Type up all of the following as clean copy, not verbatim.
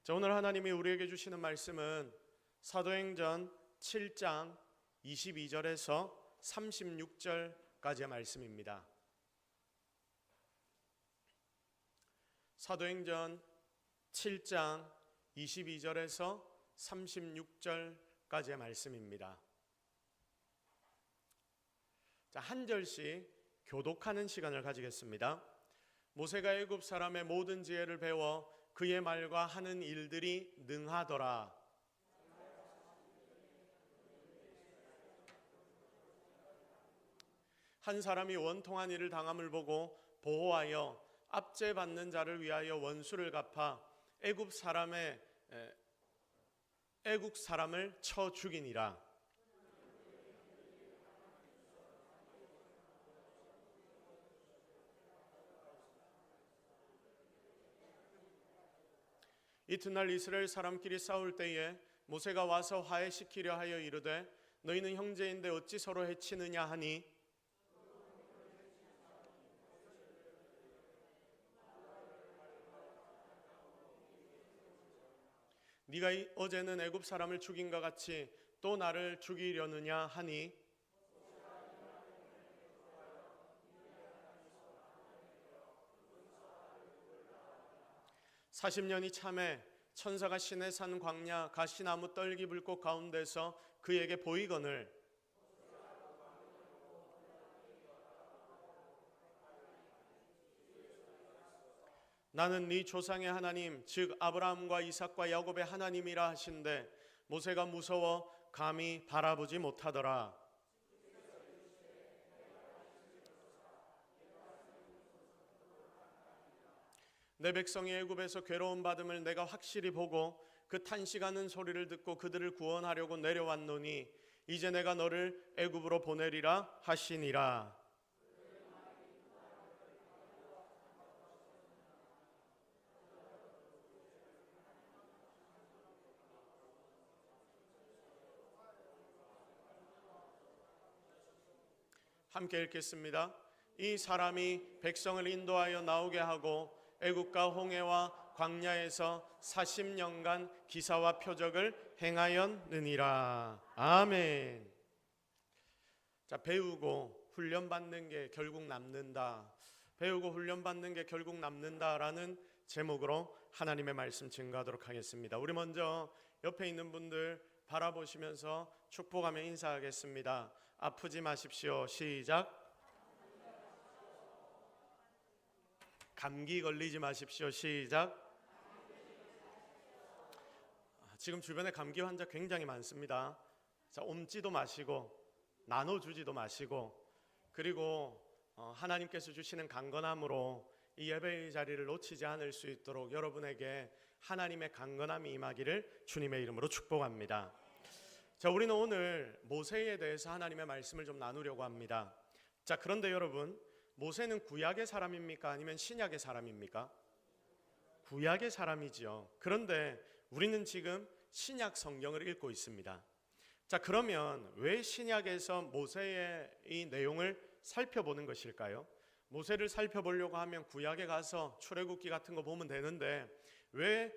자, 오늘 하나님이 우리에게 주시는 말씀은 사도행전 7장 22절에서 36절까지의 말씀입니다. 사도행전 7장 22절에서 36절까지의 말씀입니다. 자, 한 절씩 교독하는 시간을 가지겠습니다. 모세가 애굽 사람의 모든 지혜를 배워 그의 말과 하는 일들이 능하더라. 한 사람이 원통한 일을 당함을 보고 보호하여 압제받는 자를 위하여 원수를 갚아 애굽 사람을 쳐 죽이니라. 이튿날 이스라엘 사람끼리 싸울 때에 모세가 와서 화해시키려 하여 이르되 너희는 형제인데 어찌 서로 해치느냐 하니 네가 어제는 애굽 사람을 죽인과 같이 또 나를 죽이려느냐 하니 40년이 참에 천사가 신에 산 광야 가시나무 떨기 불꽃 가운데서 그에게 보이거늘 나는 네 조상의 하나님 즉 아브라함과 이삭과 야곱의 하나님이라 하신데 모세가 무서워 감히 바라보지 못하더라. 내 백성이 애굽에서 괴로움 받음을 내가 확실히 보고 그 탄식하는 소리를 듣고 그들을 구원하려고 내려왔노니 이제 내가 너를 애굽으로 보내리라 하시니라. 함께 읽겠습니다. 이 사람이 백성을 인도하여 나오게 하고 애국과 홍해와 광야에서 40년간 기사와 표적을 행하였느니라. 아멘. 자, 배우고 훈련받는 게 결국 남는다. 배우고 훈련받는 게 결국 남는다라는 제목으로 하나님의 말씀 증거하도록 하겠습니다. 우리 먼저 옆에 있는 분들 바라보시면서 축복하며 인사하겠습니다. 아프지 마십시오. 시작. 감기 걸리지 마십시오. 시작. 지금 주변에 감기 환자 굉장히 많습니다. 자, 옮지도 마시고 나눠주지도 마시고 그리고 하나님께서 주시는 강건함으로 이 예배의 자리를 놓치지 않을 수 있도록 여러분에게 하나님의 강건함이 임하기를 주님의 이름으로 축복합니다. 자, 우리는 오늘 모세에 대해서 하나님의 말씀을 좀 나누려고 합니다. 자, 그런데 여러분, 모세는 구약의 사람입니까? 아니면 신약의 사람입니까? 구약의 사람이지요. 그런데 우리는 지금 신약 성경을 읽고 있습니다. 자, 그러면 왜 신약에서 모세의 이 내용을 살펴보는 것일까요? 모세를 살펴보려고 하면 구약에 가서 출애굽기 같은 거 보면 되는데 왜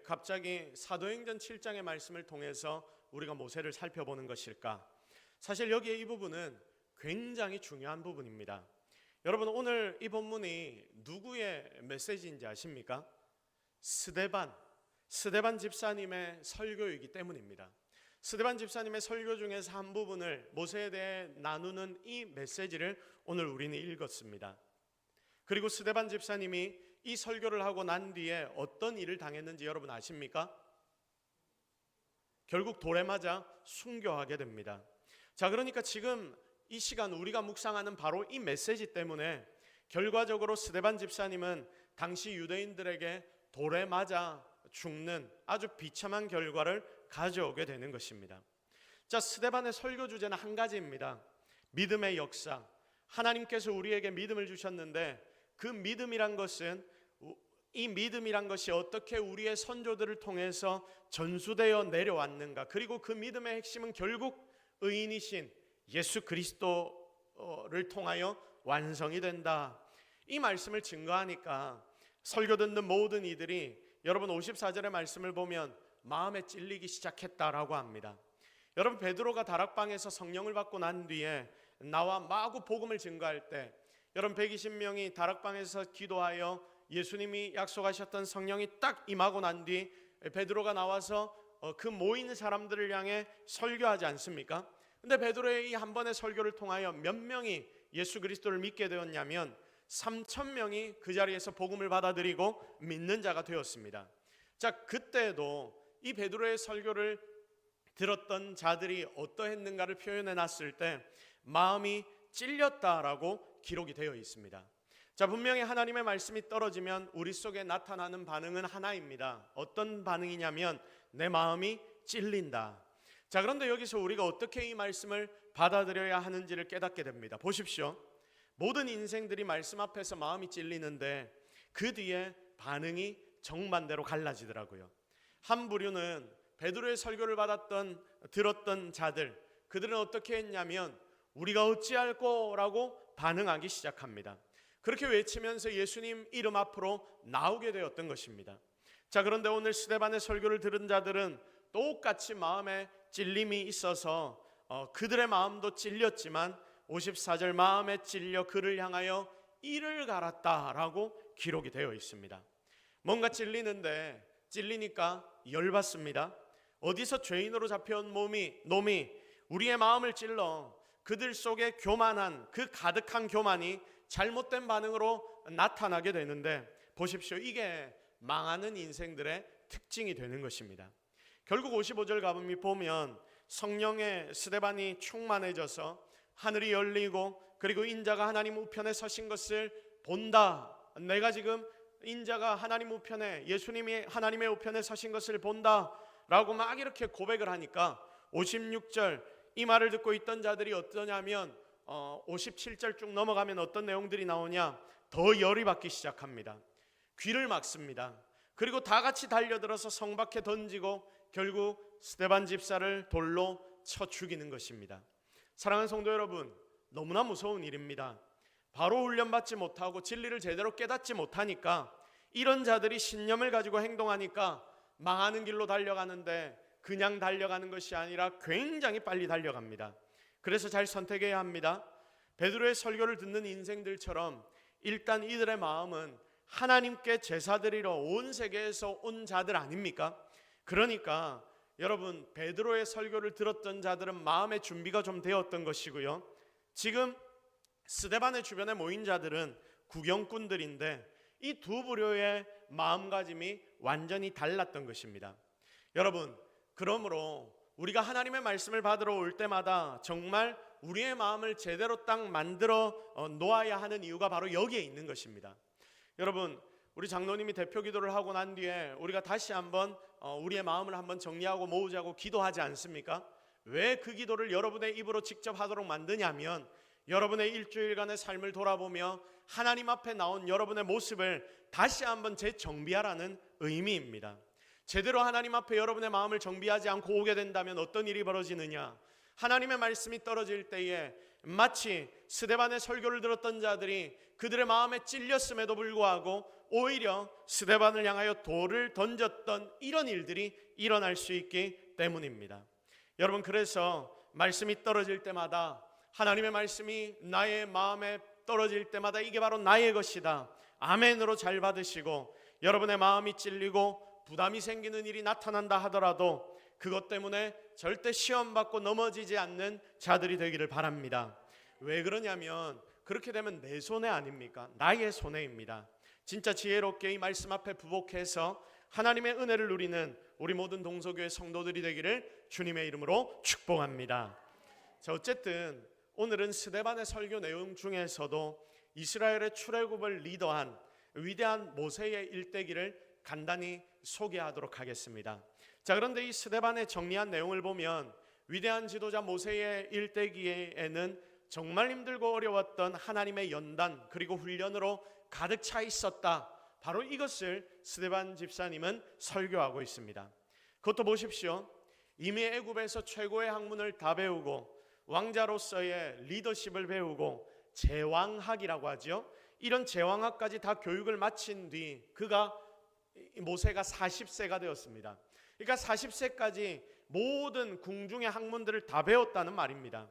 갑자기 사도행전 7장의 말씀을 통해서 우리가 모세를 살펴보는 것일까? 사실 여기에 이 부분은 굉장히 중요한 부분입니다. 여러분, 오늘 이 본문이 누구의 메시지인지 아십니까? 스데반 집사님의 설교이기 때문입니다. 스데반 집사님의 설교 중에서 한 부분을 모세에 대해 나누는 이 메시지를 오늘 우리는 읽었습니다. 그리고 스데반 집사님이 이 설교를 하고 난 뒤에 어떤 일을 당했는지 여러분 아십니까? 결국 돌에 맞아 순교하게 됩니다. 자, 그러니까 지금 이 시간 우리가 묵상하는 바로 이 메시지 때문에 결과적으로 스데반 집사님은 당시 유대인들에게 돌에 맞아 죽는 아주 비참한 결과를 가져오게 되는 것입니다. 자, 스데반의 설교 주제는 한 가지입니다. 믿음의 역사. 하나님께서 우리에게 믿음을 주셨는데 그 믿음이란 것은 이 믿음이란 것이 어떻게 우리의 선조들을 통해서 전수되어 내려왔는가. 그리고 그 믿음의 핵심은 결국 의인이신 예수 그리스도를 통하여 완성이 된다. 이 말씀을 증거하니까 설교 듣는 모든 이들이 여러분 54절의 말씀을 보면 마음에 찔리기 시작했다라고 합니다. 여러분 베드로가 다락방에서 성령을 받고 난 뒤에 나와 마구 복음을 증거할 때 여러분 120명이 다락방에서 기도하여 예수님이 약속하셨던 성령이 딱 임하고 난 뒤 베드로가 나와서 그 모이는 사람들을 향해 설교하지 않습니까? 근데 베드로의 이 한 번의 설교를 통하여 몇 명이 예수 그리스도를 믿게 되었냐면 3,000명이 그 자리에서 복음을 받아들이고 믿는 자가 되었습니다. 자, 그때도 이 베드로의 설교를 들었던 자들이 어떠했는가를 표현해 놨을 때 마음이 찔렸다라고 기록이 되어 있습니다. 자, 분명히 하나님의 말씀이 떨어지면 우리 속에 나타나는 반응은 하나입니다. 어떤 반응이냐면 내 마음이 찔린다. 자, 그런데 여기서 우리가 어떻게 이 말씀을 받아들여야 하는지를 깨닫게 됩니다. 보십시오. 모든 인생들이 말씀 앞에서 마음이 찔리는데 그 뒤에 반응이 정반대로 갈라지더라고요. 한 부류는 베드로의 설교를 들었던 자들, 그들은 어떻게 했냐면 우리가 어찌할꼬라고 반응하기 시작합니다. 그렇게 외치면서 예수님 이름 앞으로 나오게 되었던 것입니다. 자, 그런데 오늘 스데반의 설교를 들은 자들은 똑같이 마음에 찔림이 있어서 그들의 마음도 찔렸지만 54절 마음에 찔려 그를 향하여 이를 갈았다라고 기록이 되어 있습니다. 뭔가 찔리니까 열받습니다. 어디서 죄인으로 잡혀온 놈이 우리의 마음을 찔러 그들 속에 교만한 그 가득한 교만이 잘못된 반응으로 나타나게 되는데 보십시오. 이게 망하는 인생들의 특징이 되는 것입니다. 결국 55절 가보면 보면 성령의 스데반이 충만해져서 하늘이 열리고 그리고 인자가 하나님 우편에 서신 것을 본다. 내가 지금 인자가 하나님 우편에 예수님이 하나님의 우편에 서신 것을 본다 라고 막 이렇게 고백을 하니까 56절 이 말을 듣고 있던 자들이 어떠냐면 57절 쭉 넘어가면 어떤 내용들이 나오냐, 더 열이 받기 시작합니다. 귀를 막습니다. 그리고 다 같이 달려들어서 성 밖에 던지고 결국 스데반 집사를 돌로 쳐 죽이는 것입니다. 사랑하는 성도 여러분, 너무나 무서운 일입니다. 바로 훈련받지 못하고 진리를 제대로 깨닫지 못하니까 이런 자들이 신념을 가지고 행동하니까 망하는 길로 달려가는데 그냥 달려가는 것이 아니라 굉장히 빨리 달려갑니다. 그래서 잘 선택해야 합니다. 베드로의 설교를 듣는 인생들처럼 일단 이들의 마음은 하나님께 제사드리러 온 세계에서 온 자들 아닙니까? 그러니까 여러분 베드로의 설교를 들었던 자들은 마음의 준비가 좀 되었던 것이고요. 지금 스데반의 주변에 모인 자들은 구경꾼들인데 이 두 부류의 마음가짐이 완전히 달랐던 것입니다. 여러분, 그러므로 우리가 하나님의 말씀을 받으러 올 때마다 정말 우리의 마음을 제대로 딱 만들어 놓아야 하는 이유가 바로 여기에 있는 것입니다. 여러분, 우리 장로님이 대표 기도를 하고 난 뒤에 우리가 다시 한번 우리의 마음을 한번 정리하고 모으자고 기도하지 않습니까? 왜 그 기도를 여러분의 입으로 직접 하도록 만드냐면 여러분의 일주일간의 삶을 돌아보며 하나님 앞에 나온 여러분의 모습을 다시 한번 재정비하라는 의미입니다. 제대로 하나님 앞에 여러분의 마음을 정비하지 않고 오게 된다면 어떤 일이 벌어지느냐? 하나님의 말씀이 떨어질 때에 마치 스데반의 설교를 들었던 자들이 그들의 마음에 찔렸음에도 불구하고 오히려 스데반을 향하여 돌을 던졌던 이런 일들이 일어날 수 있기 때문입니다. 여러분, 그래서 말씀이 떨어질 때마다 하나님의 말씀이 나의 마음에 떨어질 때마다 이게 바로 나의 것이다, 아멘으로 잘 받으시고 여러분의 마음이 찔리고 부담이 생기는 일이 나타난다 하더라도 그것 때문에 절대 시험받고 넘어지지 않는 자들이 되기를 바랍니다. 왜 그러냐면 그렇게 되면 내 손해 아닙니까? 나의 손해입니다. 진짜 지혜롭게 이 말씀 앞에 부복해서 하나님의 은혜를 누리는 우리 모든 동서교회 성도들이 되기를 주님의 이름으로 축복합니다. 자, 어쨌든 오늘은 스데반의 설교 내용 중에서도 이스라엘의 출애굽을 리더한 위대한 모세의 일대기를 간단히 소개하도록 하겠습니다. 자, 그런데 이 스데반의 정리한 내용을 보면 위대한 지도자 모세의 일대기에는 정말 힘들고 어려웠던 하나님의 연단 그리고 훈련으로 가득 차 있었다. 바로 이것을 스데반 집사님은 설교하고 있습니다. 그것도 보십시오. 이미 애굽에서 최고의 학문을 다 배우고 왕자로서의 리더십을 배우고 제왕학이라고 하죠. 이런 제왕학까지 다 교육을 마친 뒤 그가 모세가 40세가 되었습니다. 그러니까 40세까지 모든 궁중의 학문들을 다 배웠다는 말입니다.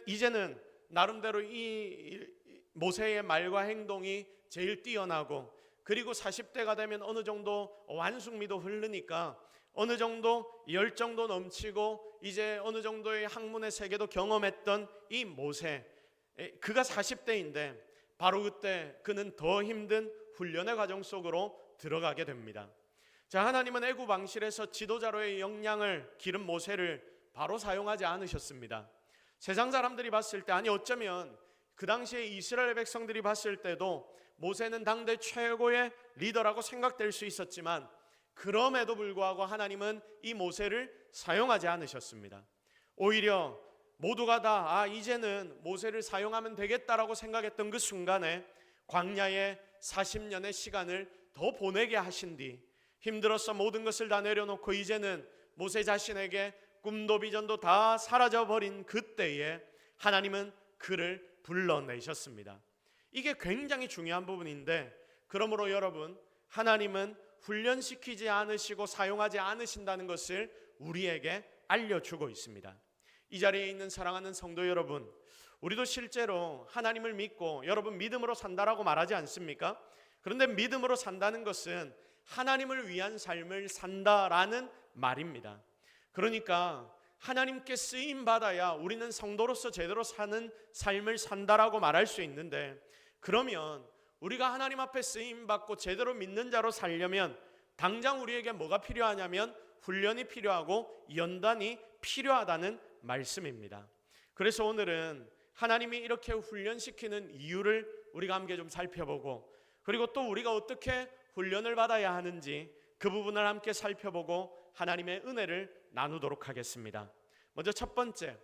이제는 나름대로 이 모세의 말과 행동이 제일 뛰어나고, 그리고 40대가 되면 어느 정도 완숙미도 흐르니까 어느 정도 열정도 넘치고 이제 어느 정도의 학문의 세계도 경험했던 이 모세, 그가 40대인데 바로 그때 그는 더 힘든 훈련의 과정 속으로 들어가게 됩니다. 자, 하나님은 애굽 왕실에서 지도자로의 역량을 기른 모세를 바로 사용하지 않으셨습니다. 세상 사람들이 봤을 때, 아니 어쩌면 그 당시에 이스라엘 백성들이 봤을 때도 모세는 당대 최고의 리더라고 생각될 수 있었지만, 그럼에도 불구하고 하나님은 이 모세를 사용하지 않으셨습니다. 오히려 모두가 다 이제는 모세를 사용하면 되겠다라고 생각했던 그 순간에 광야에 40년의 시간을 더 보내게 하신 뒤, 힘들어서 모든 것을 다 내려놓고 이제는 모세 자신에게 꿈도 비전도 다 사라져버린 그때에 하나님은 그를 불러내셨습니다. 이게 굉장히 중요한 부분인데, 그러므로 여러분, 하나님은 훈련시키지 않으시고 사용하지 않으신다는 것을 우리에게 알려주고 있습니다. 이 자리에 있는 사랑하는 성도 여러분, 우리도 실제로 하나님을 믿고, 여러분 믿음으로 산다라고 말하지 않습니까? 그런데 믿음으로 산다는 것은 하나님을 위한 삶을 산다라는 말입니다. 그러니까 하나님께 쓰임 받아야 우리는 성도로서 제대로 사는 삶을 산다라고 말할 수 있는데, 그러면 우리가 하나님 앞에 쓰임 받고 제대로 믿는 자로 살려면 당장 우리에게 뭐가 필요하냐면 훈련이 필요하고 연단이 필요하다는 말씀입니다. 그래서 오늘은 하나님이 이렇게 훈련시키는 이유를 우리가 함께 좀 살펴보고, 그리고 또 우리가 어떻게 훈련을 받아야 하는지 그 부분을 함께 살펴보고 하나님의 은혜를 나누도록 하겠습니다. 먼저 첫 번째,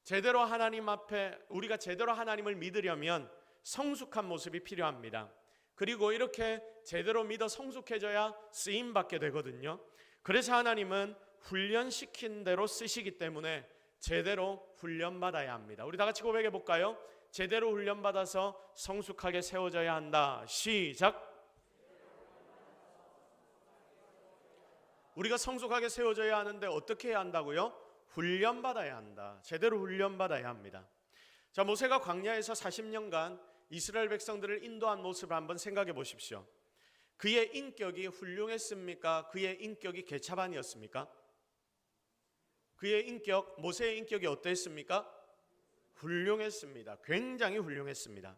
제대로 하나님 앞에 우리가 제대로 하나님을 믿으려면 성숙한 모습이 필요합니다. 그리고 이렇게 제대로 믿어 성숙해져야 쓰임 받게 되거든요. 그래서 하나님은 훈련시킨 대로 쓰시기 때문에 제대로 훈련받아야 합니다. 우리 다 같이 고백해 볼까요? 제대로 훈련받아서 성숙하게 세워져야 한다. 시작. 우리가 성숙하게 세워져야 하는데 어떻게 해야 한다고요? 훈련받아야 한다. 제대로 훈련받아야 합니다. 자, 모세가 광야에서 40년간 이스라엘 백성들을 인도한 모습을 한번 생각해 보십시오. 그의 인격이 훌륭했습니까? 그의 인격이 개차반이었습니까? 그의 인격, 모세의 인격이 어땠습니까? 훌륭했습니다. 굉장히 훌륭했습니다.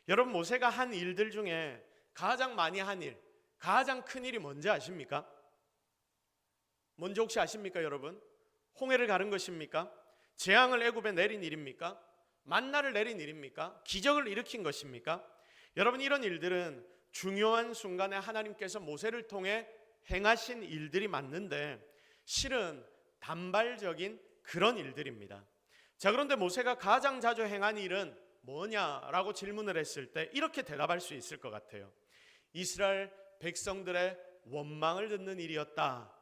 여러분, 모세가 한 일들 중에 가장 많이 한 일, 가장 큰 일이 뭔지 아십니까? 뭔지 혹시 아십니까, 여러분? 홍해를 가른 것입니까? 재앙을 애굽에 내린 일입니까? 만나를 내린 일입니까? 기적을 일으킨 것입니까? 여러분, 이런 일들은 중요한 순간에 하나님께서 모세를 통해 행하신 일들이 맞는데 실은 단발적인 그런 일들입니다. 자, 그런데 모세가 가장 자주 행한 일은 뭐냐라고 질문을 했을 때 이렇게 대답할 수 있을 것 같아요. 이스라엘 백성들의 원망을 듣는 일이었다.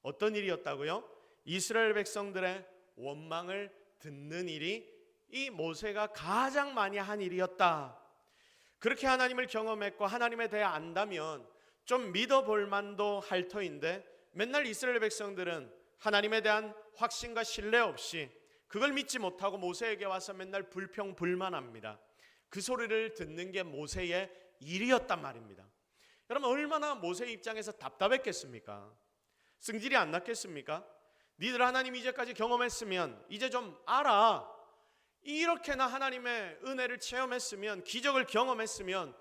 어떤 일이었다고요? 이스라엘 백성들의 원망을 듣는 일이 이 모세가 가장 많이 한 일이었다. 그렇게 하나님을 경험했고 하나님에 대해 안다면 좀 믿어볼 만도 할 터인데, 맨날 이스라엘 백성들은 하나님에 대한 확신과 신뢰 없이 그걸 믿지 못하고 모세에게 와서 맨날 불평불만합니다. 그 소리를 듣는 게 모세의 일이었단 말입니다. 여러분, 얼마나 모세 입장에서 답답했겠습니까? 승질이 안 났겠습니까? 니들 하나님 이제까지 경험했으면 이제 좀 알아. 이렇게나 하나님의 은혜를 체험했으면, 기적을 경험했으면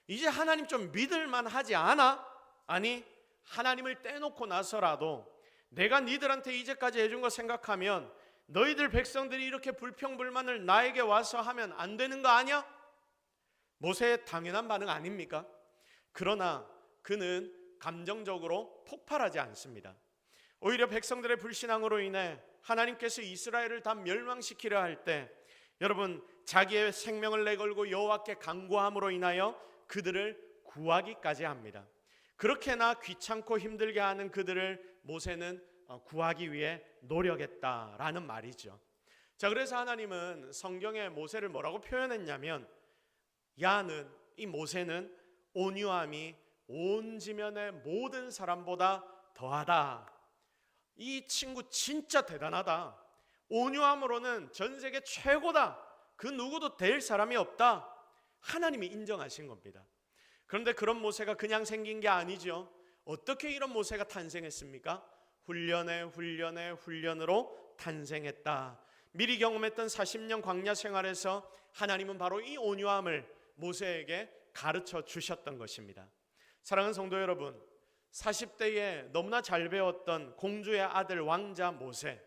이제 하나님 좀 믿을만 하지 않아? 아니, 하나님을 떼놓고 나서라도 내가 니들한테 이제까지 해준 거 생각하면 너희들 백성들이 이렇게 불평불만을 나에게 와서 하면 안 되는 거 아니야? 모세의 당연한 반응 아닙니까? 그러나 그는 감정적으로 폭발하지 않습니다. 오히려 백성들의 불신앙으로 인해 하나님께서 이스라엘을 다 멸망시키려 할 때, 여러분, 자기의 생명을 내걸고 여호와께 간구함으로 인하여 그들을 구하기까지 합니다. 그렇게나 귀찮고 힘들게 하는 그들을 모세는 구하기 위해 노력했다라는 말이죠. 자, 그래서 하나님은 성경에 모세를 뭐라고 표현했냐면, 이 모세는 온유함이 온 지면의 모든 사람보다 더하다. 이 친구 진짜 대단하다. 온유함으로는 전 세계 최고다. 그 누구도 될 사람이 없다. 하나님이 인정하신 겁니다. 그런데 그런 모세가 그냥 생긴 게 아니죠. 어떻게 이런 모세가 탄생했습니까? 훈련으로 탄생했다. 미리 경험했던 40년 광야 생활에서 하나님은 바로 이 온유함을 모세에게 가르쳐 주셨던 것입니다. 사랑하는 성도 여러분, 40대에 너무나 잘 배웠던 공주의 아들 왕자 모세,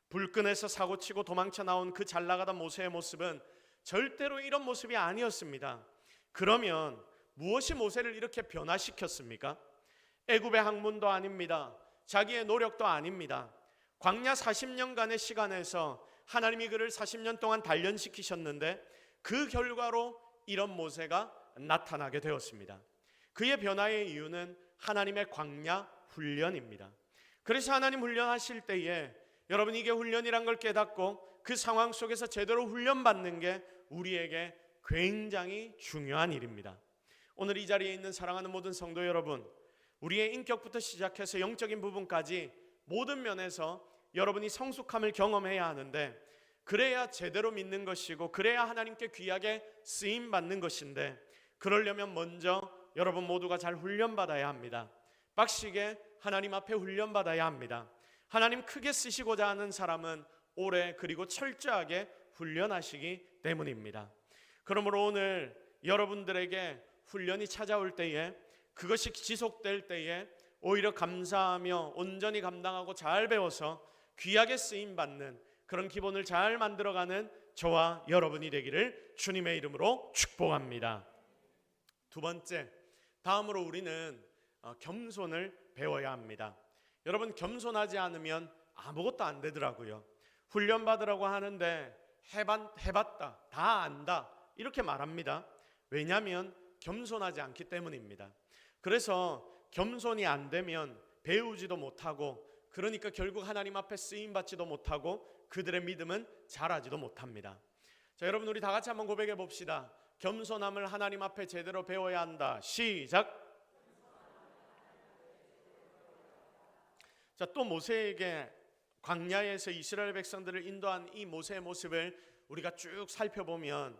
불끈해서 사고치고 도망쳐 나온 그 잘나가던 모세의 모습은 절대로 이런 모습이 아니었습니다. 그러면 무엇이 모세를 이렇게 변화시켰습니까? 애굽의 학문도 아닙니다. 자기의 노력도 아닙니다. 광야 40년간의 시간에서 하나님이 그를 40년 동안 단련시키셨는데 그 결과로 이런 모세가 나타나게 되었습니다. 그의 변화의 이유는 하나님의 광야 훈련입니다. 그래서 하나님 훈련하실 때에 여러분, 이게 훈련이란 걸 깨닫고 그 상황 속에서 제대로 훈련받는 게 우리에게 굉장히 중요한 일입니다. 오늘 이 자리에 있는 사랑하는 모든 성도 여러분, 우리의 인격부터 시작해서 영적인 부분까지 모든 면에서 여러분이 성숙함을 경험해야 하는데, 그래야 제대로 믿는 것이고 그래야 하나님께 귀하게 쓰임받는 것인데, 그러려면 먼저 여러분 모두가 잘 훈련받아야 합니다. 빡시게 하나님 앞에 훈련받아야 합니다. 하나님 크게 쓰시고자 하는 사람은 오래 그리고 철저하게 훈련하시기 때문입니다. 그러므로 오늘 여러분들에게 훈련이 찾아올 때에, 그것이 지속될 때에 오히려 감사하며 온전히 감당하고 잘 배워서 귀하게 쓰임받는 그런 기본을 잘 만들어가는 저와 여러분이 되기를 주님의 이름으로 축복합니다. 두 번째, 다음으로 우리는 겸손을 배워야 합니다. 여러분, 겸손하지 않으면 아무것도 안 되더라고요. 훈련받으라고 하는데 해봤다, 다 안다 이렇게 말합니다. 왜냐하면 겸손하지 않기 때문입니다. 그래서 겸손이 안 되면 배우지도 못하고, 그러니까 결국 하나님 앞에 쓰임받지도 못하고 그들의 믿음은 자라지도 못합니다. 자, 여러분, 우리 다 같이 한번 고백해 봅시다. 겸손함을 하나님 앞에 제대로 배워야 한다. 시작. 자, 또 모세에게 광야에서 이스라엘 백성들을 인도한 이 모세의 모습을 우리가 쭉 살펴보면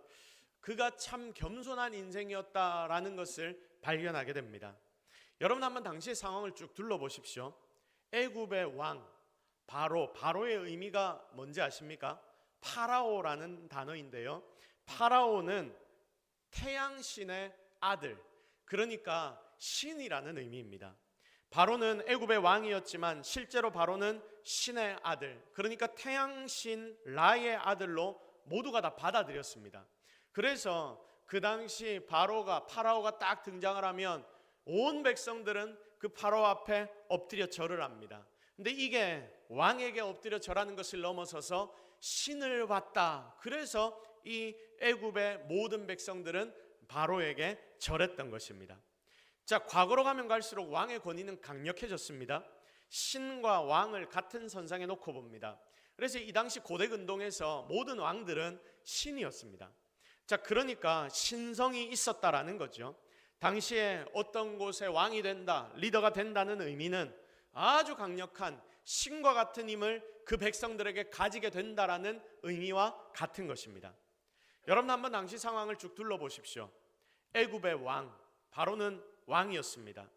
그가 참 겸손한 인생이었다라는 것을 발견하게 됩니다. 여러분, 한번 당시의 상황을 쭉 둘러보십시오. 애굽의 왕 바로의 의미가 뭔지 아십니까? 파라오라는 단어인데요, 파라오는 태양신의 아들, 그러니까 신이라는 의미입니다. 바로는 애굽의 왕이었지만 실제로 바로는 신의 아들, 그러니까 태양신 라의 아들로 모두가 다 받아들였습니다. 그래서 그 당시 파라오가 딱 등장을 하면 온 백성들은 그 파라오 앞에 엎드려 절을 합니다. 근데 이게 왕에게 엎드려 절하는 것을 넘어서서 신을 봤다. 그래서 이 애굽의 모든 백성들은 바로에게 절했던 것입니다. 자, 과거로 가면 갈수록 왕의 권위는 강력해졌습니다. 신과 왕을 같은 선상에 놓고 봅니다. 그래서 이 당시 고대 근동에서 모든 왕들은 신이었습니다. 자, 그러니까 신성이 있었다라는 거죠. 당시에 어떤 곳에 왕이 된다, 리더가 된다는 의미는 아주 강력한 신과 같은 힘을 그 백성들에게 가지게 된다라는 의미와 같은 것입니다. 여러분, 한번 당시 상황을 쭉 둘러보십시오. 애굽의 왕 바로는 왕이었습니다.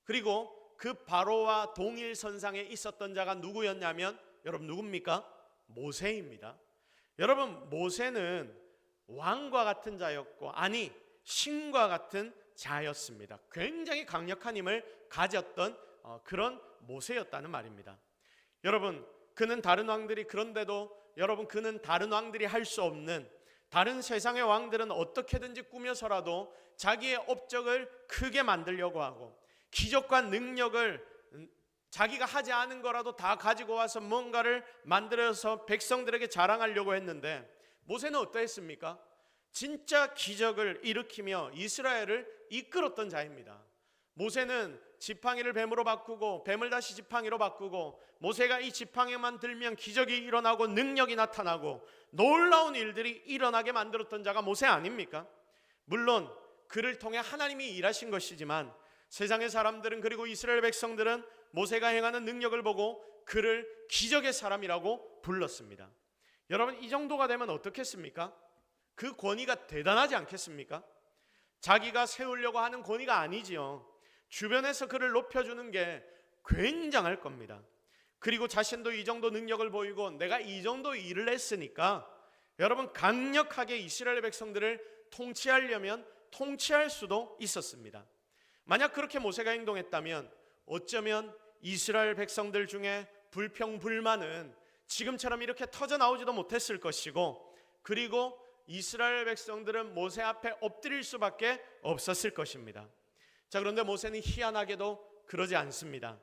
그리고 그 바로와 동일 선상에 있었던 자가 누구였냐면, 여러분 누굽니까? 모세입니다. 여러분, 모세는 왕과 같은 자였고, 아니 신과 같은 자였습니다. 굉장히 강력한 힘을 가졌던 그런 모세였다는 말입니다. 여러분, 그는 다른 왕들이, 그런데도 여러분, 그는 다른 왕들이 할 수 없는, 다른 세상의 왕들은 어떻게든지 꾸며서라도 자기의 업적을 크게 만들려고 하고, 기적과 능력을 자기가 하지 않은 거라도 다 가지고 와서 뭔가를 만들어서 백성들에게 자랑하려고 했는데, 모세는 어떠했습니까? 진짜 기적을 일으키며 이스라엘을 이끌었던 자입니다. 모세는 지팡이를 뱀으로 바꾸고 뱀을 다시 지팡이로 바꾸고, 모세가 이 지팡이만 들면 기적이 일어나고 능력이 나타나고 놀라운 일들이 일어나게 만들었던 자가 모세 아닙니까? 물론 그를 통해 하나님이 일하신 것이지만 세상의 사람들은, 그리고 이스라엘 백성들은 모세가 행하는 능력을 보고 그를 기적의 사람이라고 불렀습니다. 여러분, 이 정도가 되면 어떻겠습니까? 그 권위가 대단하지 않겠습니까? 자기가 세우려고 하는 권위가 아니지요. 주변에서 그를 높여주는 게 굉장할 겁니다. 그리고 자신도 이 정도 능력을 보이고 내가 이 정도 일을 했으니까 여러분, 강력하게 이스라엘 백성들을 통치하려면 통치할 수도 있었습니다. 만약 그렇게 모세가 행동했다면 어쩌면 이스라엘 백성들 중에 불평, 불만은 지금처럼 이렇게 터져 나오지도 못했을 것이고, 그리고 이스라엘 백성들은 모세 앞에 엎드릴 수밖에 없었을 것입니다. 자, 그런데 모세는 희한하게도 그러지 않습니다.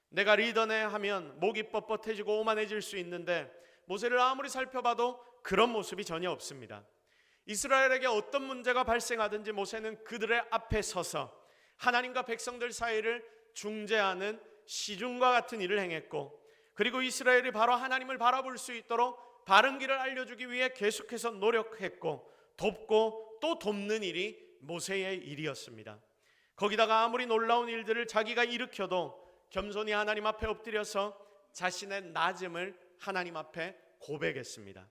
내가 리더네 하면 목이 뻣뻣해지고 오만해질 수 있는데 모세를 아무리 살펴봐도 그런 모습이 전혀 없습니다. 이스라엘에게 어떤 문제가 발생하든지 모세는 그들의 앞에 서서 하나님과 백성들 사이를 중재하는 시중과 같은 일을 행했고, 그리고 이스라엘이 바로 하나님을 바라볼 수 있도록 바른 길을 알려주기 위해 계속해서 노력했고 돕고 또 돕는 일이 모세의 일이었습니다. 거기다가 아무리 놀라운 일들을 자기가 일으켜도 겸손히 하나님 앞에 엎드려서 자신의 낮음을 하나님 앞에 고백했습니다.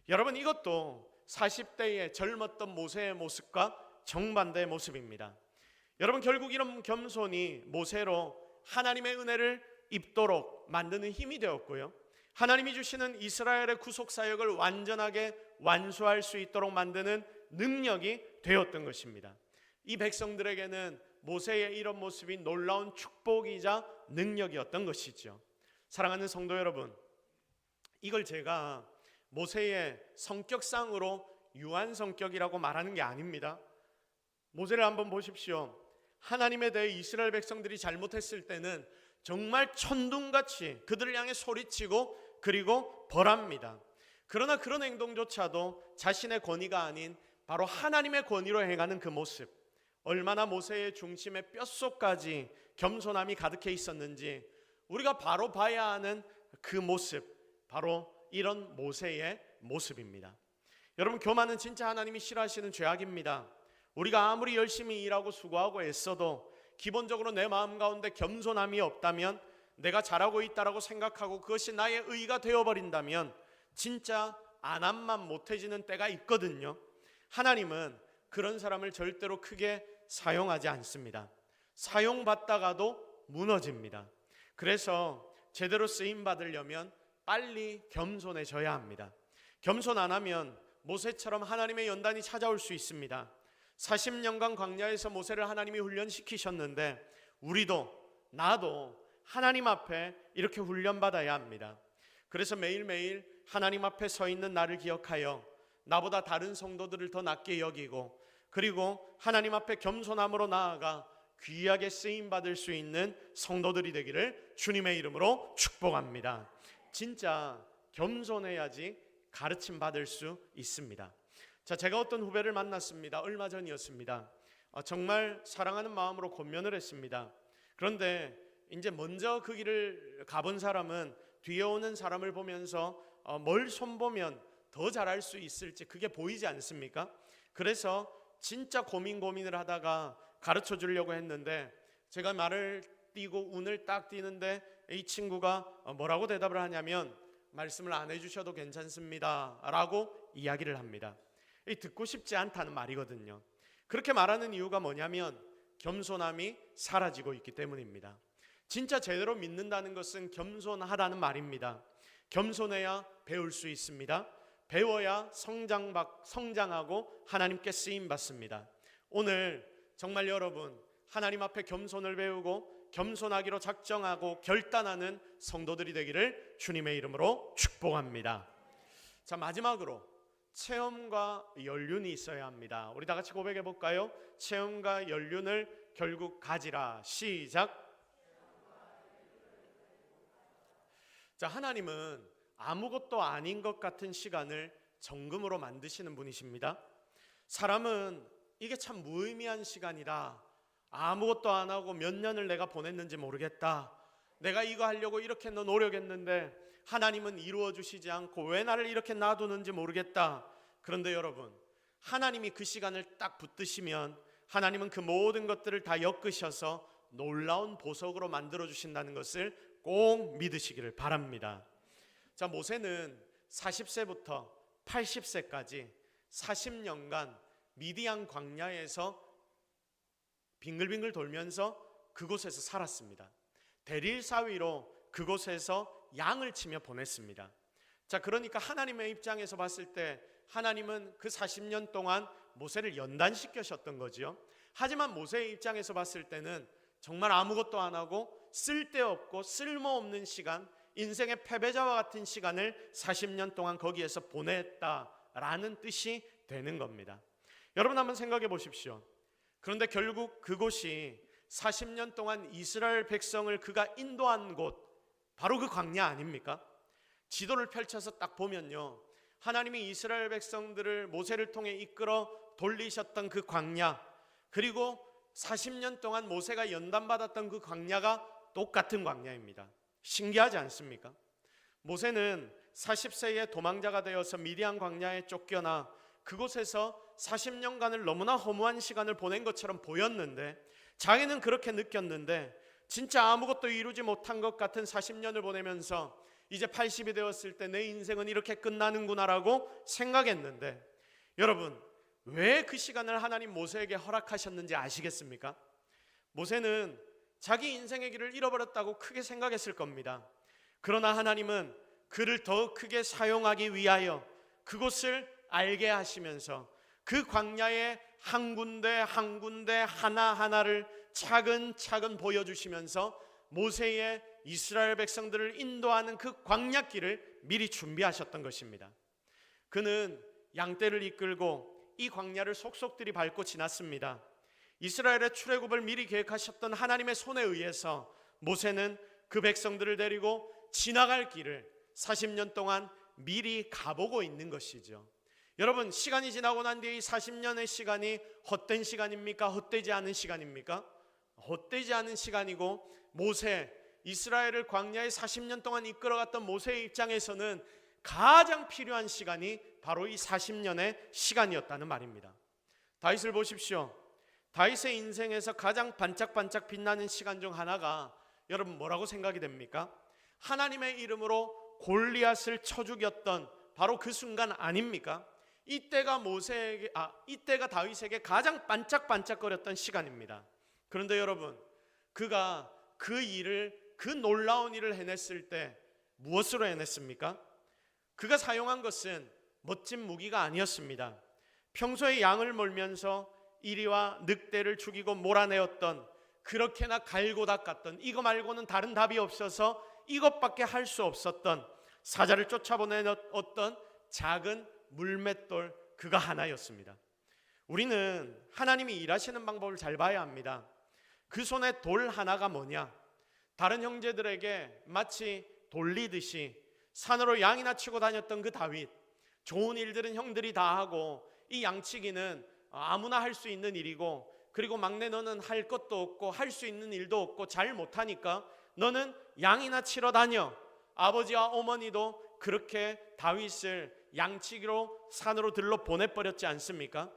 여러분, 이것도 40대의 젊었던 모세의 모습과 정반대의 모습입니다. 여러분, 결국 이런 겸손이 모세로 하나님의 은혜를 입도록 만드는 힘이 되었고요, 하나님이 주시는 이스라엘의 구속 사역을 완전하게 완수할 수 있도록 만드는 능력이 되었던 것입니다. 이 백성들에게는 모세의 이런 모습이 놀라운 축복이자 능력이었던 것이죠. 사랑하는 성도 여러분, 이걸 제가 모세의 성격상으로 유한 성격이라고 말하는 게 아닙니다. 모세를 한번 보십시오. 하나님에 대해 이스라엘 백성들이 잘못했을 때는 정말 천둥같이 그들을 향해 소리치고 그리고 벌합니다. 그러나 그런 행동조차도 자신의 권위가 아닌 바로 하나님의 권위로 행하는 그 모습, 얼마나 모세의 중심의 뼛속까지 겸손함이 가득해 있었는지 우리가 바로 봐야 하는 그 모습, 바로 이런 모세의 모습입니다. 여러분, 교만은 진짜 하나님이 싫어하시는 죄악입니다. 우리가 아무리 열심히 일하고 수고하고 애써도 기본적으로 내 마음 가운데 겸손함이 없다면, 내가 잘하고 있다라고 생각하고 그것이 나의 의가 되어버린다면 진짜 안함만 못해지는 때가 있거든요. 하나님은 그런 사람을 절대로 크게 사용하지 않습니다. 사용받다가도 무너집니다. 그래서 제대로 쓰임받으려면 빨리 겸손해져야 합니다. 겸손 안 하면 모세처럼 하나님의 연단이 찾아올 수 있습니다. 40년간 광야에서 모세를 하나님이 훈련시키셨는데 우리도, 나도 하나님 앞에 이렇게 훈련받아야 합니다. 그래서 매일매일 하나님 앞에 서 있는 나를 기억하여 나보다 다른 성도들을 더 낮게 여기고, 그리고 하나님 앞에 겸손함으로 나아가 귀하게 쓰임받을 수 있는 성도들이 되기를 주님의 이름으로 축복합니다. 진짜 겸손해야지 가르침 받을 수 있습니다. 자, 제가 어떤 후배를 만났습니다. 얼마 전이었습니다. 정말 사랑하는 마음으로 권면을 했습니다. 그런데 이제 먼저 그 길을 가본 사람은 뒤에 오는 사람을 보면서 뭘 손보면 더 잘할 수 있을지 그게 보이지 않습니까? 그래서 진짜 고민을 하다가 가르쳐 주려고 했는데 제가 말을 띄고 운을 딱 띄는데 이 친구가 뭐라고 대답을 하냐면 말씀을 안 해주셔도 괜찮습니다 라고 이야기를 합니다. 듣고 싶지 않다는 말이거든요. 그렇게 말하는 이유가 뭐냐면 겸손함이 사라지고 있기 때문입니다. 진짜 제대로 믿는다는 것은 겸손하다는 말입니다. 겸손해야 배울 수 있습니다. 배워야 성장하고 하나님께 쓰임받습니다. 오늘 정말 여러분, 하나님 앞에 겸손을 배우고 겸손하기로 작정하고 결단하는 성도들이 되기를 주님의 이름으로 축복합니다. 자, 마지막으로 체험과 연륜이 있어야 합니다. 우리 다 같이 고백해 볼까요? 체험과 연륜을 결국 가지라. 시작. 자, 하나님은 아무것도 아닌 것 같은 시간을 정금으로 만드시는 분이십니다. 사람은 이게 참 무의미한 시간이다, 아무것도 안 하고 몇 년을 내가 보냈는지 모르겠다, 내가 이거 하려고 이렇게 노력했는데 하나님은 이루어 주시지 않고 왜 나를 이렇게 놔두는지 모르겠다. 그런데 여러분, 하나님이 그 시간을 딱 붙드시면 하나님은 그 모든 것들을 다 엮으셔서 놀라운 보석으로 만들어 주신다는 것을 꼭 믿으시기를 바랍니다. 자, 모세는 40세부터 80세까지 40년간 미디안 광야에서 빙글빙글 돌면서 그곳에서 살았습니다. 대릴사위로 그곳에서 양을 치며 보냈습니다. 자, 그러니까 하나님의 입장에서 봤을 때 하나님은 그 40년 동안 모세를 연단시키셨던 거죠. 하지만 모세의 입장에서 봤을 때는 정말 아무것도 안 하고 쓸데없고 쓸모없는 시간, 인생의 패배자와 같은 시간을 40년 동안 거기에서 보냈다라는 뜻이 되는 겁니다. 여러분 한번 생각해 보십시오. 그런데 결국 그곳이 40년 동안 이스라엘 백성을 그가 인도한 곳, 바로 그 광야 아닙니까? 지도를 펼쳐서 딱 보면요, 하나님이 이스라엘 백성들을 모세를 통해 이끌어 돌리셨던 그 광야, 그리고 40년 동안 모세가 연단받았던 그 광야가 똑같은 광야입니다. 신기하지 않습니까? 모세는 40세에 도망자가 되어서 미디안 광야에 쫓겨나 그곳에서 40년간을 너무나 허무한 시간을 보낸 것처럼 보였는데, 자기는 그렇게 느꼈는데 진짜 아무것도 이루지 못한 것 같은 40년을 보내면서 이제 80이 되었을 때 내 인생은 이렇게 끝나는구나라고 생각했는데, 여러분 왜 그 시간을 하나님 모세에게 허락하셨는지 아시겠습니까? 모세는 자기 인생의 길을 잃어버렸다고 크게 생각했을 겁니다. 그러나 하나님은 그를 더 크게 사용하기 위하여 그곳을 알게 하시면서 그 광야의 한 군데 한 군데 하나하나를 차근차근 보여주시면서 모세의 이스라엘 백성들을 인도하는 그 광야길을 미리 준비하셨던 것입니다. 그는 양떼를 이끌고 이 광야를 속속들이 밟고 지났습니다. 이스라엘의 출애굽을 미리 계획하셨던 하나님의 손에 의해서 모세는 그 백성들을 데리고 지나갈 길을 40년 동안 미리 가보고 있는 것이죠. 여러분, 시간이 지나고 난 뒤에 이 40년의 시간이 헛된 시간입니까? 헛되지 않은 시간입니까? 헛되지 않은 시간이고, 모세, 이스라엘을 광야에 40년 동안 이끌어갔던 모세의 입장에서는 가장 필요한 시간이 바로 이 40년의 시간이었다는 말입니다. 다윗을 보십시오. 다윗의 인생에서 가장 반짝반짝 빛나는 시간 중 하나가 여러분 뭐라고 생각이 됩니까? 하나님의 이름으로 골리앗을 쳐 죽였던 바로 그 순간 아닙니까? 이때가 이때가 다윗에게 가장 반짝반짝거렸던 시간입니다. 그런데 여러분, 그가 그 놀라운 일을 해냈을 때 무엇으로 해냈습니까? 그가 사용한 것은 멋진 무기가 아니었습니다. 평소에 양을 몰면서 이리와 늑대를 죽이고 몰아내었던, 그렇게나 갈고 닦았던, 이거 말고는 다른 답이 없어서 이것밖에 할 수 없었던 사자를 쫓아보내었던 작은 물맷돌, 그가 하나였습니다. 우리는 하나님이 일하시는 방법을 잘 봐야 합니다. 그 손에 돌 하나가 뭐냐? 다른 형제들에게 마치 돌리듯이 산으로 양이나 치고 다녔던 그 다윗, 좋은 일들은 형들이 다 하고 이 양치기는 아무나 할 수 있는 일이고, 그리고 막내 너는 할 것도 없고 할 수 있는 일도 없고 잘 못하니까 너는 양이나 치러 다녀. 아버지와 어머니도 그렇게 다윗을 양치기로 산으로 들러 보내버렸지 않습니까?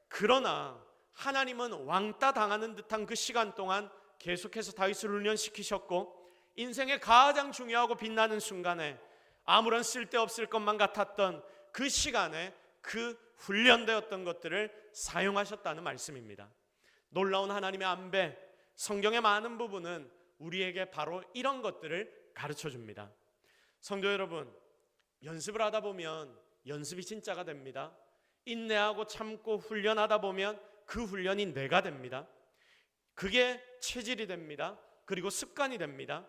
그러나 하나님은 왕따 당하는 듯한 그 시간 동안 계속해서 다윗을 훈련시키셨고, 인생의 가장 중요하고 빛나는 순간에 아무런 쓸데없을 것만 같았던 그 시간에 그 훈련되었던 것들을 사용하셨다는 말씀입니다. 놀라운 하나님의 안배, 성경의 많은 부분은 우리에게 바로 이런 것들을 가르쳐 줍니다. 성도 여러분, 연습을 하다 보면 연습이 진짜가 됩니다. 인내하고 참고 훈련하다 보면 그 훈련이 내가 됩니다. 그게 체질이 됩니다. 그리고 습관이 됩니다.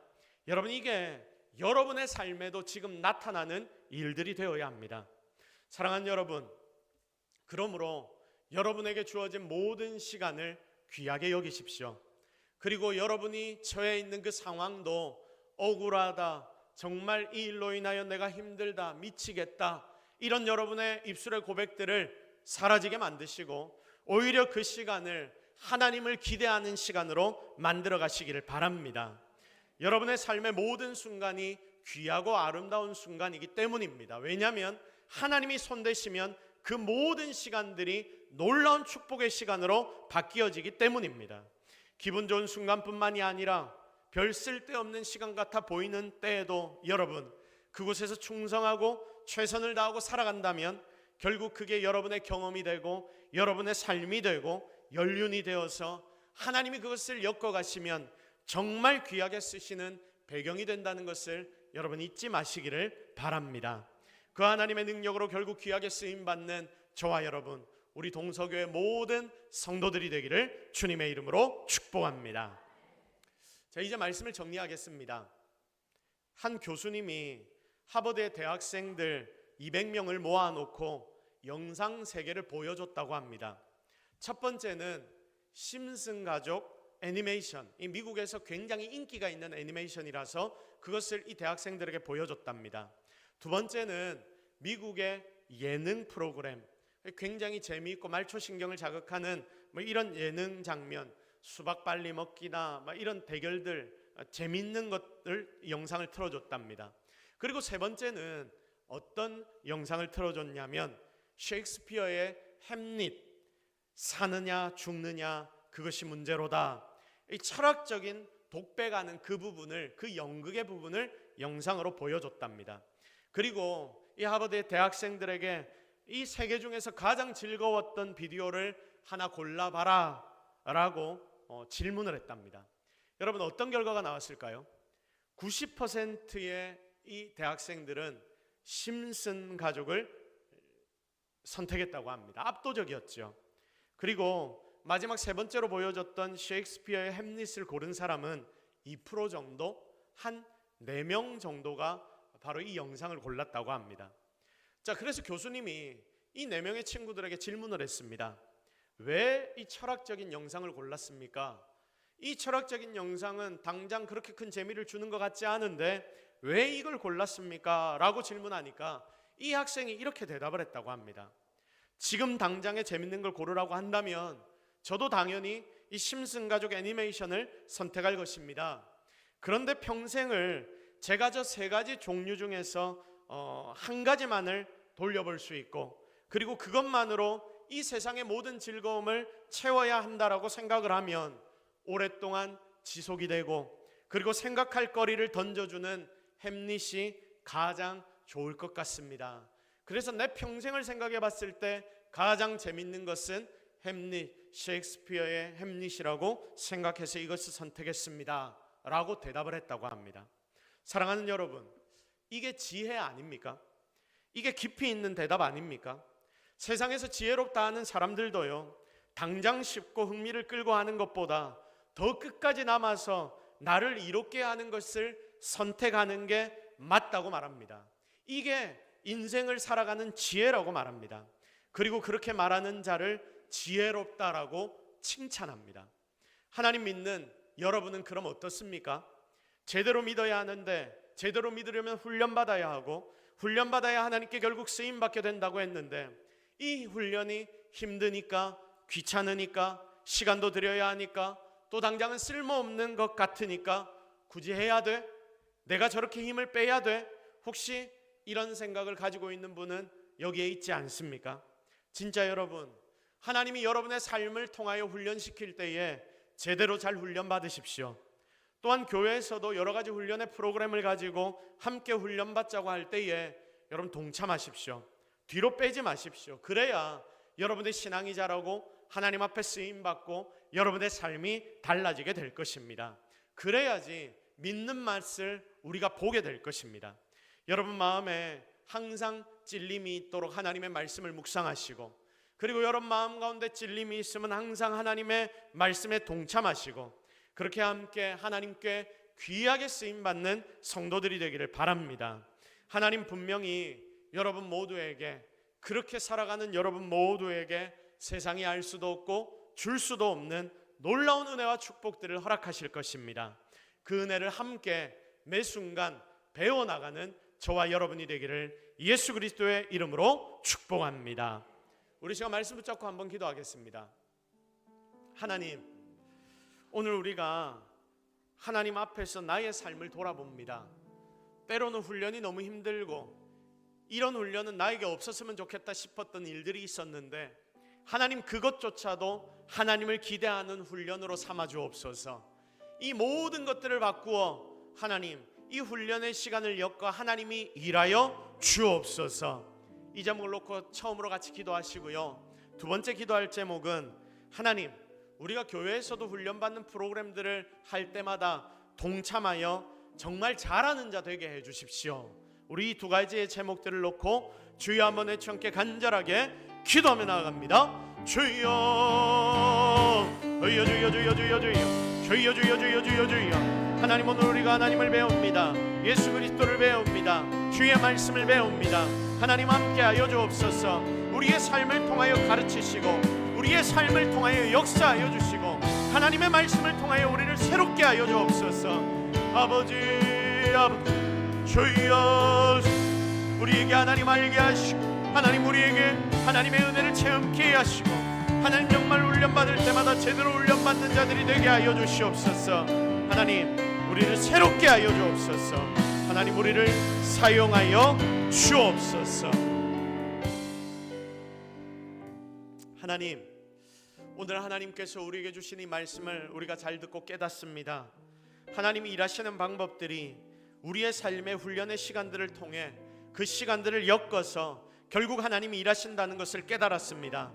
여러분, 이게 여러분의 삶에도 지금 나타나는 일들이 되어야 합니다. 사랑하는 여러분, 그러므로 여러분에게 주어진 모든 시간을 귀하게 여기십시오. 그리고 여러분이 처해 있는 그 상황도 억울하다, 정말 이 일로 인하여 내가 힘들다, 미치겠다, 이런 여러분의 입술의 고백들을 사라지게 만드시고 오히려 그 시간을 하나님을 기대하는 시간으로 만들어 가시기를 바랍니다. 여러분의 삶의 모든 순간이 귀하고 아름다운 순간이기 때문입니다. 왜냐하면 하나님이 손대시면 그 모든 시간들이 놀라운 축복의 시간으로 바뀌어지기 때문입니다. 기분 좋은 순간뿐만이 아니라 별 쓸데없는 시간 같아 보이는 때에도 여러분 그곳에서 충성하고 최선을 다하고 살아간다면 결국 그게 여러분의 경험이 되고 여러분의 삶이 되고 연륜이 되어서 하나님이 그것을 엮어가시면 정말 귀하게 쓰시는 배경이 된다는 것을 여러분 잊지 마시기를 바랍니다. 그 하나님의 능력으로 결국 귀하게 쓰임받는 저와 여러분, 우리 동서교회 모든 성도들이 되기를 주님의 이름으로 축복합니다. 자, 이제 말씀을 정리하겠습니다. 한 교수님이 하버드의 대학생들 200명을 모아놓고 영상 3개를 보여줬다고 합니다. 첫 번째는 심슨 가족 애니메이션, 이 미국에서 굉장히 인기가 있는 애니메이션이라서 그것을 이 대학생들에게 보여줬답니다. 두 번째는 미국의 예능 프로그램, 굉장히 재미있고 말초신경을 자극하는 이런 예능 장면, 수박 빨리 먹기나 이런 대결들, 재미있는 것들 영상을 틀어줬답니다. 그리고 세 번째는 어떤 영상을 틀어줬냐면 셰익스피어의 햄릿, 사느냐 죽느냐 그것이 문제로다, 이 철학적인 독백하는 그 부분을, 그 연극의 부분을 영상으로 보여줬답니다. 그리고 이 하버드의 대학생들에게 이 3개 중에서 가장 즐거웠던 비디오를 하나 골라봐라 라고 질문을 했답니다. 여러분 어떤 결과가 나왔을까요? 90%의 이 대학생들은 심슨 가족을 선택했다고 합니다. 압도적이었죠. 그리고 마지막 세 번째로 보여줬던 셰익스피어의 햄릿을 고른 사람은 2% 정도, 한 4명 정도가 바로 이 영상을 골랐다고 합니다. 자, 그래서 교수님이 이 4명의 친구들에게 질문을 했습니다. 왜 이 철학적인 영상을 골랐습니까? 이 철학적인 영상은 당장 그렇게 큰 재미를 주는 것 같지 않은데 왜 이걸 골랐습니까? 라고 질문하니까 이 학생이 이렇게 대답을 했다고 합니다. 지금 당장에 재밌는 걸 고르라고 한다면 저도 당연히 이 심슨 가족 애니메이션을 선택할 것입니다. 그런데 평생을 제가 저 3가지 종류 중에서 한 가지만을 돌려볼 수 있고, 그리고 그것만으로 이 세상의 모든 즐거움을 채워야 한다라고 생각을 하면 오랫동안 지속이 되고, 그리고 생각할 거리를 던져주는 햄릿이 가장 좋을 것 같습니다. 그래서 내 평생을 생각해 봤을 때 가장 재밌는 것은 햄릿, 셰익스피어의 햄릿이라고 생각해서 이것을 선택했습니다 라고 대답을 했다고 합니다. 사랑하는 여러분, 이게 지혜 아닙니까? 이게 깊이 있는 대답 아닙니까? 세상에서 지혜롭다 하는 사람들도요, 당장 쉽고 흥미를 끌고 하는 것보다 더 끝까지 남아서 나를 이롭게 하는 것을 선택하는 게 맞다고 말합니다. 이게 인생을 살아가는 지혜라고 말합니다. 그리고 그렇게 말하는 자를 지혜롭다라고 칭찬합니다. 하나님 믿는 여러분은 그럼 어떻습니까? 제대로 믿어야 하는데, 제대로 믿으려면 훈련받아야 하고, 훈련받아야 하나님께 결국 쓰임받게 된다고 했는데, 이 훈련이 힘드니까, 귀찮으니까, 시간도 들여야 하니까, 또 당장은 쓸모없는 것 같으니까 굳이 해야 돼? 내가 저렇게 힘을 빼야 돼? 혹시 이런 생각을 가지고 있는 분은 여기에 있지 않습니까? 진짜 여러분, 하나님이 여러분의 삶을 통하여 훈련시킬 때에 제대로 잘 훈련받으십시오. 또한 교회에서도 여러 가지 훈련의 프로그램을 가지고 함께 훈련받자고 할 때에 여러분 동참하십시오. 뒤로 빼지 마십시오. 그래야 여러분의 신앙이 자라고 하나님 앞에 쓰임받고 여러분의 삶이 달라지게 될 것입니다. 그래야지 믿는 맛을 우리가 보게 될 것입니다. 여러분 마음에 항상 찔림이 있도록 하나님의 말씀을 묵상하시고, 그리고 여러분 마음 가운데 찔림이 있으면 항상 하나님의 말씀에 동참하시고, 그렇게 함께 하나님께 귀하게 쓰임받는 성도들이 되기를 바랍니다. 하나님 분명히 여러분 모두에게, 그렇게 살아가는 여러분 모두에게 세상이 알 수도 없고 줄 수도 없는 놀라운 은혜와 축복들을 허락하실 것입니다. 그 은혜를 함께 매 순간 배워나가는 저와 여러분이 되기를 예수 그리스도의 이름으로 축복합니다. 우리 시간 말씀 붙잡고 한번 기도하겠습니다. 하나님, 오늘 우리가 하나님 앞에서 나의 삶을 돌아봅니다. 때로는 훈련이 너무 힘들고 이런 훈련은 나에게 없었으면 좋겠다 싶었던 일들이 있었는데, 하나님 그것조차도 하나님을 기대하는 훈련으로 삼아 주옵소서. 이 모든 것들을 바꾸어 하나님 이 훈련의 시간을 엮어 하나님이 일하여 주옵소서. 이 제목을 놓고 처음으로 같이 기도하시고요. 두 번째 기도할 제목은 하나님 우리가 교회에서도 훈련받는 프로그램들을 할 때마다 동참하여 정말 잘하는 자 되게 해 주십시오. 우리 이 두 가지의 제목들을 놓고 주여 한번 외쳐 함께 간절하게 기도하며 나아갑니다. 주여 주여 주여 주여 주여 주여 주여 주여 주여 주여 주여. 하나님 오늘 우리가 하나님을 배웁니다. 예수 그리스도를 배웁니다. 주의 말씀을 배웁니다. 하나님 함께하여 주옵소서. 우리의 삶을 통하여 가르치시고 우리의 삶을 통하여 역사하여 주시고 하나님의 말씀을 통하여 우리를 새롭게 하여 주옵소서. 아버지 주여 우리에게 하나님 알게 하시고 하나님 우리에게 하나님의 은혜를 체험케 하시고 하나님 정말 훈련받을 때마다 제대로 훈련받는 자들이 되게 하여 주시옵소서. 하나님 우리를 새롭게 하여 주옵소서. 하나님 우리를 사용하여 주옵소서. 하나님 오늘 하나님께서 우리에게 주신 이 말씀을 우리가 잘 듣고 깨닫습니다. 하나님이 일하시는 방법들이 우리의 삶의 훈련의 시간들을 통해 그 시간들을 엮어서 결국 하나님이 일하신다는 것을 깨달았습니다.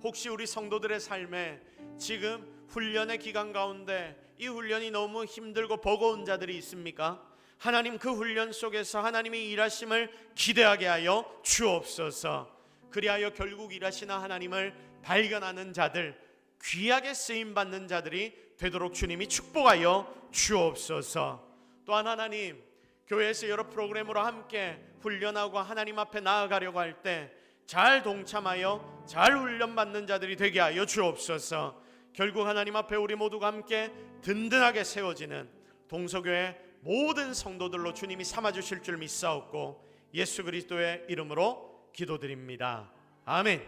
혹시 우리 성도들의 삶에 지금 훈련의 기간 가운데 이 훈련이 너무 힘들고 버거운 자들이 있습니까? 하나님 그 훈련 속에서 하나님이 일하심을 기대하게 하여 주옵소서. 그리하여 결국 일하시는 하나님을 발견하는 자들, 귀하게 쓰임받는 자들이 되도록 주님이 축복하여 주옵소서. 또한 하나님 교회에서 여러 프로그램으로 함께 훈련하고 하나님 앞에 나아가려고 할 때 잘 동참하여 잘 훈련받는 자들이 되게 하여 주옵소서. 결국 하나님 앞에 우리 모두가 함께 든든하게 세워지는 동서교회 모든 성도들로 주님이 삼아주실 줄 믿사옵고 예수 그리스도의 이름으로 기도드립니다. 아멘.